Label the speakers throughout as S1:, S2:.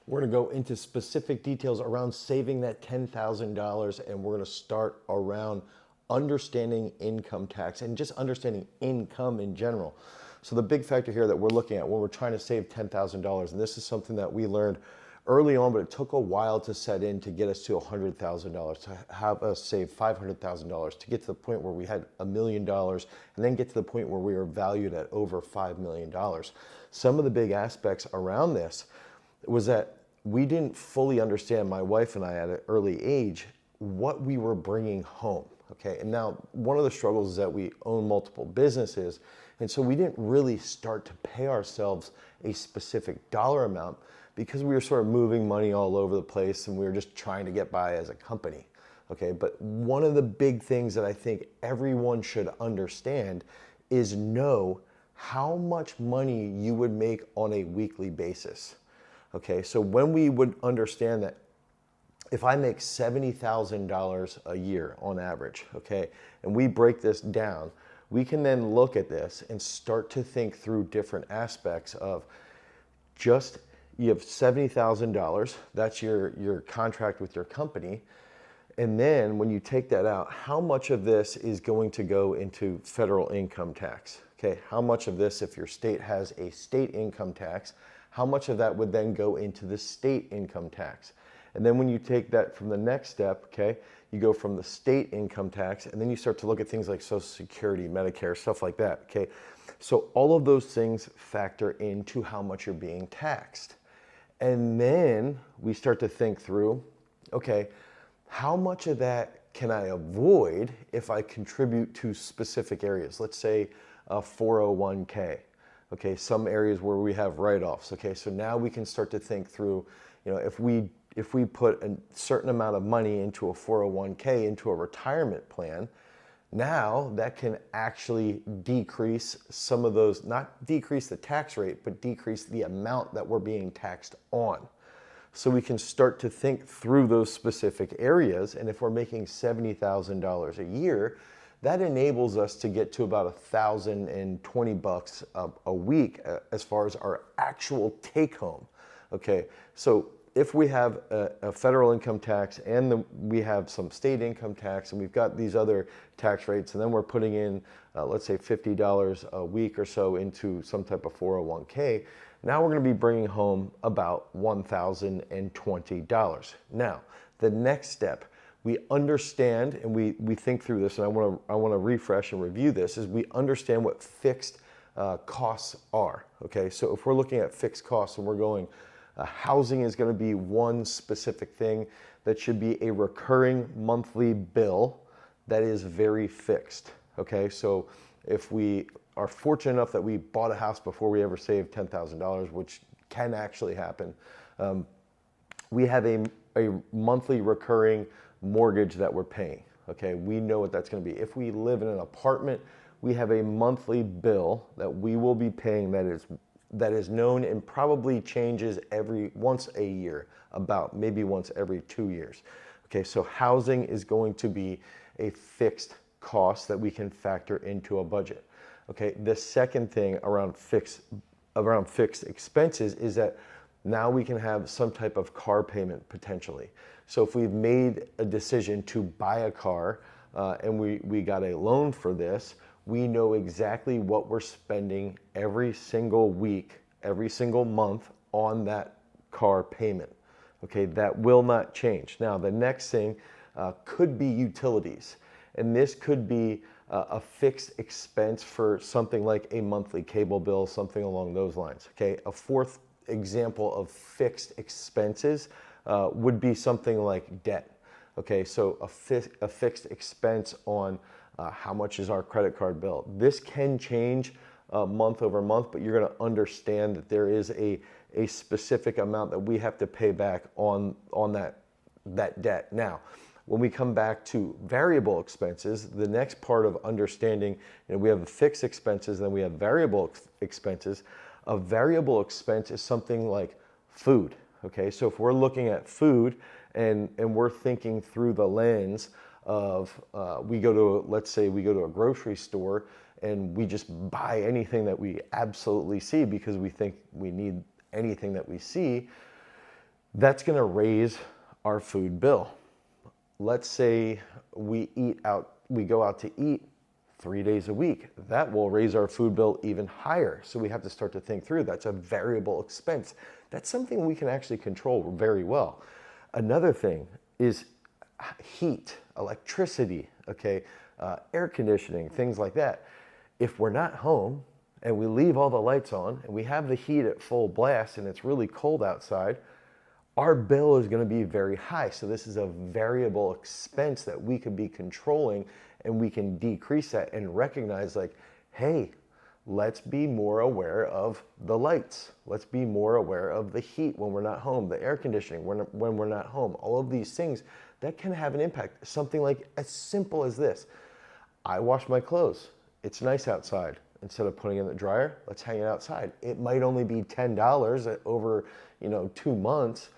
S1: We're going to go into specific details around saving that $10,000, and we're going to start around understanding income tax and just understanding income in general. So the big factor here that we're looking at when we're trying to save $10,000, and this is something that we learned early on, but it took a while to set in to get us to $100,000, to have us save $500,000, to get to the point where we had $1 million, and then get to the point where we were valued at over $5 million. Some of the big aspects around this was that we didn't fully understand, my wife and I at an early age, what we were bringing home. Okay, and now one of the struggles is that we own multiple businesses, and so we didn't really start to pay ourselves a specific dollar amount because we were sort of moving money all over the place and we were just trying to get by as a company. Okay, but one of the big things that I think everyone should understand is know how much money you would make on a weekly basis. Okay, so when we would understand that if I make $70,000 a year on average, okay, and we break this down, we can then look at this and start to think through different aspects of just, you have $70,000, that's your contract with your company, and then when you take that out, how much of this is going to go into federal income tax? Okay, how much of this, if your state has a state income tax, how much of that would then go into the state income tax? And then when you take that from the next step, okay, you go from the state income tax, and then you start to look at things like Social Security, Medicare, stuff like that, okay? So all of those things factor into how much you're being taxed. And then we start to think through, okay, how much of that can I avoid if I contribute to specific areas? Let's say a 401k, okay, some areas where we have write-offs, okay? So now we can start to think through, you know, if we put a certain amount of money into a 401k, into a retirement plan, now that can actually decrease some of those, not decrease the tax rate, but decrease the amount that we're being taxed on. So we can start to think through those specific areas, and if we're making $70,000 a year, that enables us to get to about $1,020 a week as far as our actual take home. Okay, so if we have a federal income tax and we have some state income tax and we've got these other tax rates, and then we're putting in, let's say $50 a week or so into some type of 401k, now we're going to be bringing home about $1,020. Now, the next step, we understand and we think through this, and I want to refresh and review this, is we understand what fixed costs are. Okay, so if we're looking at fixed costs and we're going, housing is going to be one specific thing that should be a recurring monthly bill that is very fixed. Okay, so if we are fortunate enough that we bought a house before we ever saved $10,000, which can actually happen, we have a monthly recurring mortgage that we're paying. Okay, we know what that's going to be. If we live in an apartment, we have a monthly bill that we will be paying that is known and probably changes once a year, about maybe once every 2 years. Okay, so housing is going to be a fixed cost that we can factor into a budget. Okay, the second thing around fixed expenses is that now we can have some type of car payment potentially. So if we've made a decision to buy a car and we got a loan for this, we know exactly what we're spending every single week, every single month on that car payment. Okay, that will not change. Now, the next thing could be utilities, and this could be a fixed expense for something like a monthly cable bill, something along those lines. Okay, a fourth example of fixed expenses would be something like debt. Okay, so a fixed expense on how much is our credit card bill. This can change month over month, but you're going to understand that there is a specific amount that we have to pay back on that debt. Now, when we come back to variable expenses, the next part of understanding, we have fixed expenses, then we have variable expenses. A variable expense is something like food. Okay, so if we're looking at food and we're thinking through the lens of let's say we go to a grocery store and we just buy anything that we absolutely see because we think we need anything that we see, That's going to raise our food bill. Let's say we go out to eat 3 days a week. That will raise our food bill even higher. So we have to start to think through. That's a variable expense. That's something we can actually control very well. Another thing is heat, electricity, okay, air conditioning, things like that. If we're not home and we leave all the lights on and we have the heat at full blast and it's really cold outside, our bill is going to be very high. So this is a variable expense that we could be controlling, and we can decrease that and recognize, like, hey, let's be more aware of the lights. Let's be more aware of the heat when we're not home, the air conditioning when we're not home. All of these things that can have an impact. Something like as simple as this. I wash my clothes. It's nice outside. Instead of putting it in the dryer, let's hang it outside. It might only be $10 over, 2 months,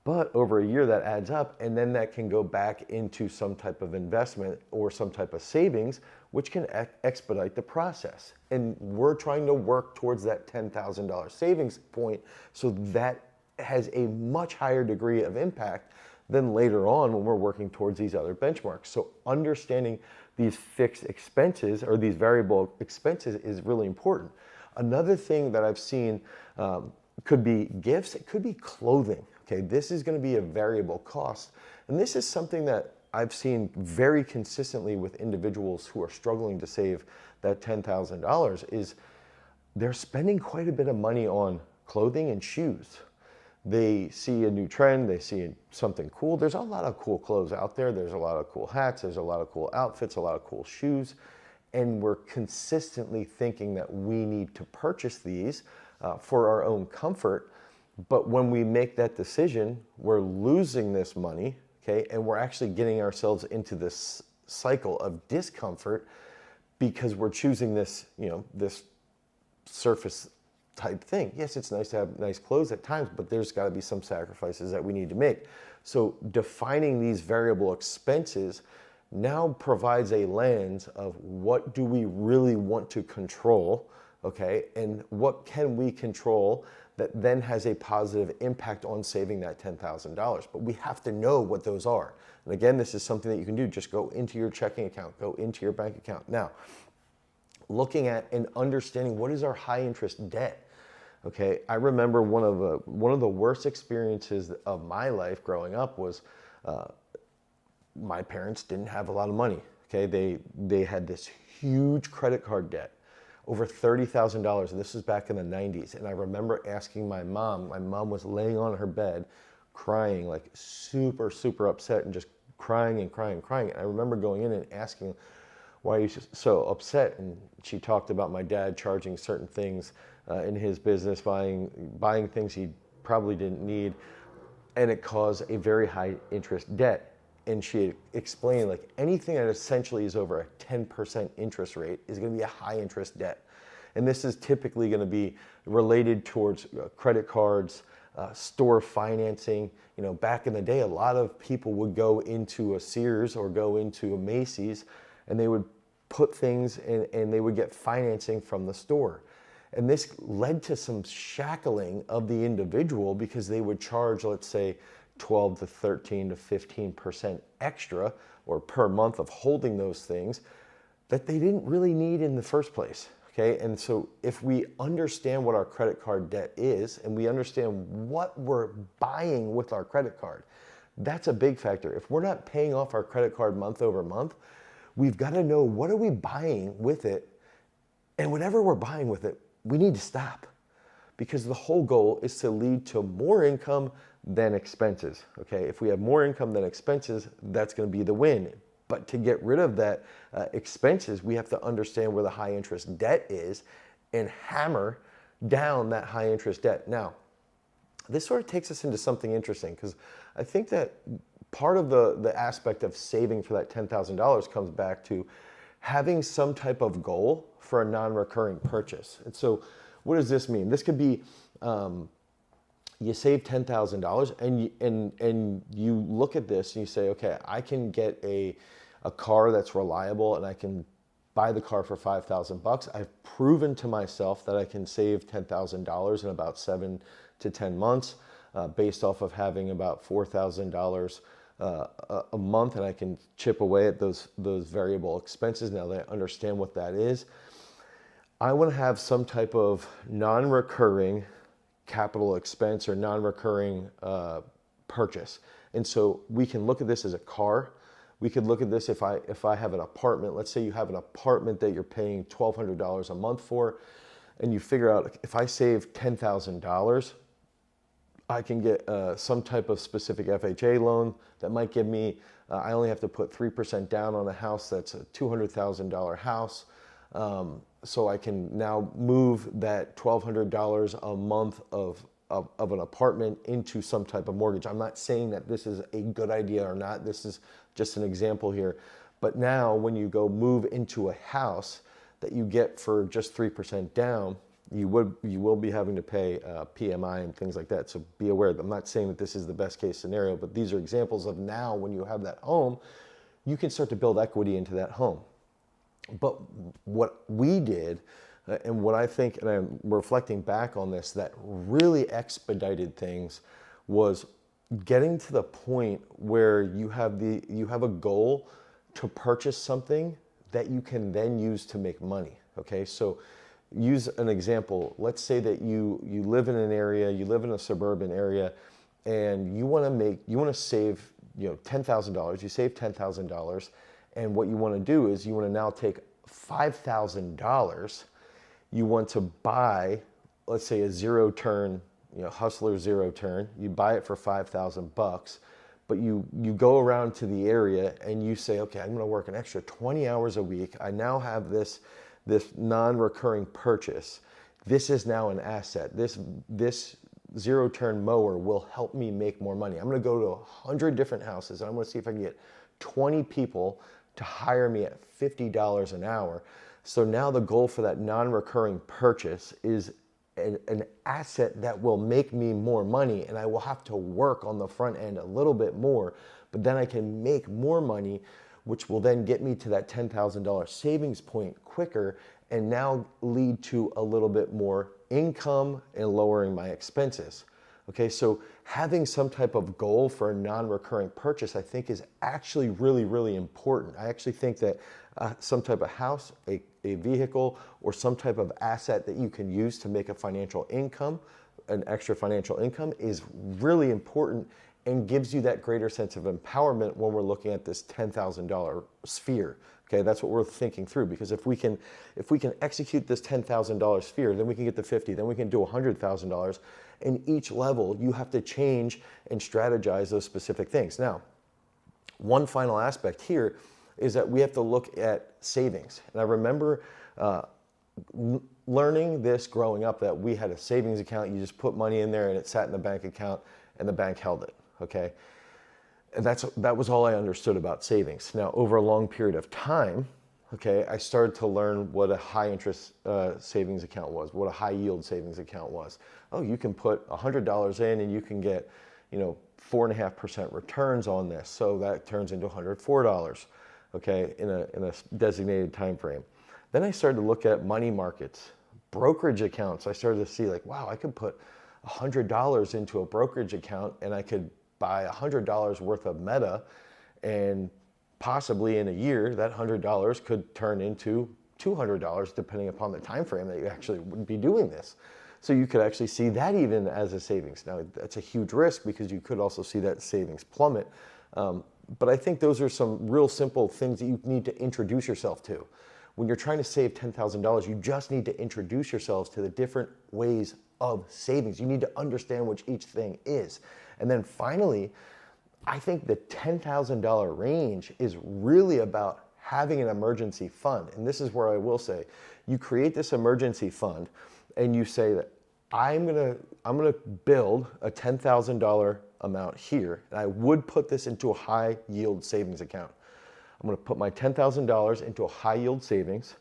S1: but over a year that adds up, and then that can go back into some type of investment or some type of savings, which can expedite the process. And we're trying to work towards that $10,000 savings point, so that has a much higher degree of impact than later on when we're working towards these other benchmarks. So understanding these fixed expenses or these variable expenses is really important. Another thing that I've seen could be gifts, it could be clothing. Okay, this is going to be a variable cost. And this is something that I've seen very consistently with individuals who are struggling to save that $10,000 is they're spending quite a bit of money on clothing and shoes. They see a new trend, they see something cool. There's a lot of cool clothes out there. There's a lot of cool hats, there's a lot of cool outfits, a lot of cool shoes. And we're consistently thinking that we need to purchase these for our own comfort. But when we make that decision, we're losing this money, okay? And we're actually getting ourselves into this cycle of discomfort because we're choosing this, this surface type thing. Yes, it's nice to have nice clothes at times, but there's got to be some sacrifices that we need to make. So defining these variable expenses now provides a lens of what do we really want to control, okay? And what can we control that then has a positive impact on saving that $10,000. But we have to know what those are. And again, this is something that you can do. Just go into your checking account, go into your bank account. Now, looking at and understanding what is our high interest debt. Okay, I remember one of the worst experiences of my life growing up was my parents didn't have a lot of money. Okay, they had this huge credit card debt, over $30,000, and this was back in the 90s. And I remember asking my mom was laying on her bed, crying, like super, super upset and just crying and crying and crying. And I remember going in and asking, why are you so upset? And she talked about my dad charging certain things in his business, buying things he probably didn't need, and it caused a very high interest debt. And she explained, like, anything that essentially is over a 10% interest rate is going to be a high interest debt. And this is typically going to be related towards credit cards, store financing. Back in the day, a lot of people would go into a Sears or go into a Macy's and they would put things in, and they would get financing from the store. And this led to some shackling of the individual because they would charge, let's say, 12 to 13 to 15% extra or per month of holding those things that they didn't really need in the first place. Okay, and so if we understand what our credit card debt is and we understand what we're buying with our credit card, that's a big factor. If we're not paying off our credit card month over month, we've got to know what are we buying with it, and whatever we're buying with it, we need to stop, because the whole goal is to lead to more income than expenses. Okay, if we have more income than expenses, that's going to be the win. But to get rid of that expenses, we have to understand where the high interest debt is and hammer down that high interest debt. Now, this sort of takes us into something interesting, because I think that part of the aspect of saving for that $10,000 comes back to having some type of goal for a non-recurring purchase. And so what does this mean? This could be you save $10,000 and you look at this and you say, okay, I can get a car that's reliable and I can buy the car for $5,000. I've proven to myself that I can save $10,000 in about 7 to 10 months. based off of having about $4,000 a month, and I can chip away at those variable expenses now that I understand what that is. I want to have some type of non-recurring capital expense or non-recurring purchase. And so we can look at this as a car. We could look at this if I have an apartment. Let's say you have an apartment that you're paying $1,200 a month for, and you figure out if I save $10,000, I can get some type of specific FHA loan that might give me, I only have to put 3% down on a house that's a $200,000 house. So I can now move that $1,200 a month of an apartment into some type of mortgage. I'm not saying that this is a good idea or not. This is just an example here. But now when you go move into a house that you get for just 3% down, you will be having to pay PMI and things like that. So be aware. I'm not saying that this is the best case scenario, but these are examples of now when you have that home, you can start to build equity into that home. But what we did, and what I think, and I'm reflecting back on this, that really expedited things was getting to the point where you have a goal to purchase something that you can then use to make money. Okay, so use an example. Let's say that you live in an area, you live in a suburban area, and you want to save $10,000. You save $10,000. And what you want to do is you want to now take $5,000. You want to buy, let's say, a zero turn, Hustler zero turn. You buy it for $5,000, but you go around to the area and you say, okay, I'm going to work an extra 20 hours a week. I now have this non-recurring purchase. This is now an asset. This zero turn mower will help me make more money. I'm going to go to 100 different houses and I'm going to see if I can get 20 people to hire me at $50 an hour. So now the goal for that non-recurring purchase is an asset that will make me more money, and I will have to work on the front end a little bit more, but then I can make more money, which will then get me to that $10,000 savings point quicker and now lead to a little bit more income and lowering my expenses. Okay, so having some type of goal for a non-recurring purchase, I think, is actually really, really important. I actually think that some type of house, a vehicle, or some type of asset that you can use to make a financial income, an extra financial income, is really important and gives you that greater sense of empowerment when we're looking at this $10,000 sphere. Okay, that's what we're thinking through, because if we can execute this $10,000 sphere, then we can get to 50, then we can do $100,000. In each level, you have to change and strategize those specific things. Now, one final aspect here is that we have to look at savings. And I remember learning this growing up, that we had a savings account. You just put money in there and it sat in the bank account and the bank held it. Okay, and that was all I understood about savings. Now, over a long period of time, okay, I started to learn what a high interest savings account was, what a high yield savings account was. Oh, you can put $100 in and you can get 4.5% returns on this. So that turns into $104, okay, in a designated time frame. Then I started to look at money markets, brokerage accounts. I started to see, like, wow, I could put $100 into a brokerage account and I could buy $100 worth of Meta, and possibly in a year that $100 could turn into $200 depending upon the time frame that you actually would be doing this. So you could actually see that even as a savings. Now, that's a huge risk because you could also see that savings plummet. But I think those are some real simple things that you need to introduce yourself to. When you're trying to save $10,000, you just need to introduce yourselves to the different ways of savings. You need to understand what each thing is. And then finally, I think the $10,000 range is really about having an emergency fund. And this is where I will say, you create this emergency fund and you say that I'm gonna build a $10,000 amount here, and I would put this into a high yield savings account. I'm gonna put my $10,000 into a high yield savings,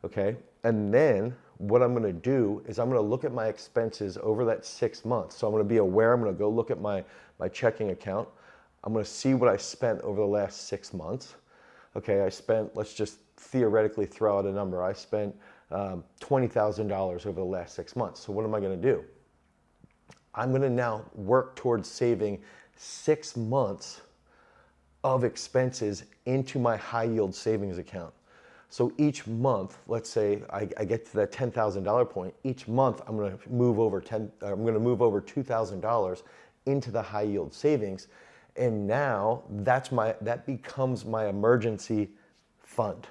S1: okay? And then what I'm gonna do is I'm gonna look at my expenses over that 6 months. So I'm gonna be aware, I'm gonna go look at my checking account. I'm gonna see what I spent over the last 6 months. Okay, I spent, let's just theoretically throw out a number. I spent $20,000 over the last 6 months. So what am I gonna do? I'm gonna now work towards saving 6 months of expenses into my high yield savings account. So each month, let's say I get to that $10,000 point, each month I'm gonna move over $2,000 into the high yield savings. And now that becomes my emergency fund,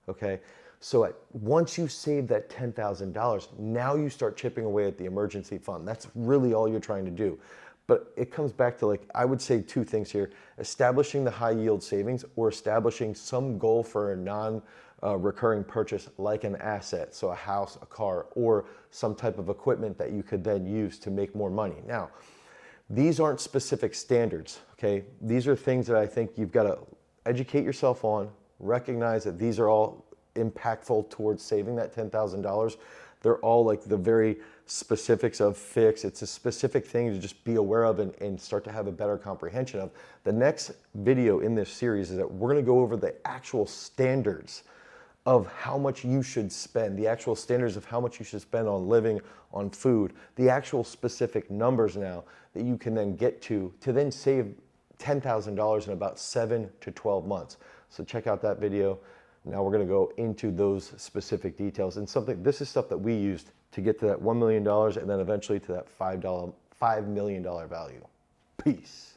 S1: okay? So once you save that $10,000, now you start chipping away at the emergency fund. That's really all you're trying to do. But it comes back to, like, I would say two things here: establishing the high yield savings, or establishing some goal for a non-recurring purchase, like an asset, so a house, a car, or some type of equipment that you could then use to make more money. Now, these aren't specific standards, okay? These are things that I think you've got to educate yourself on, recognize that these are all impactful towards saving that $10,000. They're all like the very specifics of fix. It's a specific thing to just be aware of and start to have a better comprehension of. The next video in this series is that we're gonna go over the actual standards of how much you should spend, the actual standards of how much you should spend on living, on food, the actual specific numbers now that you can then get to then save $10,000 in about 7 to 12 months. So check out that video. Now we're gonna go into those specific details, and this is stuff that we used to get to that $1 million and then eventually to that $5 million value. Peace.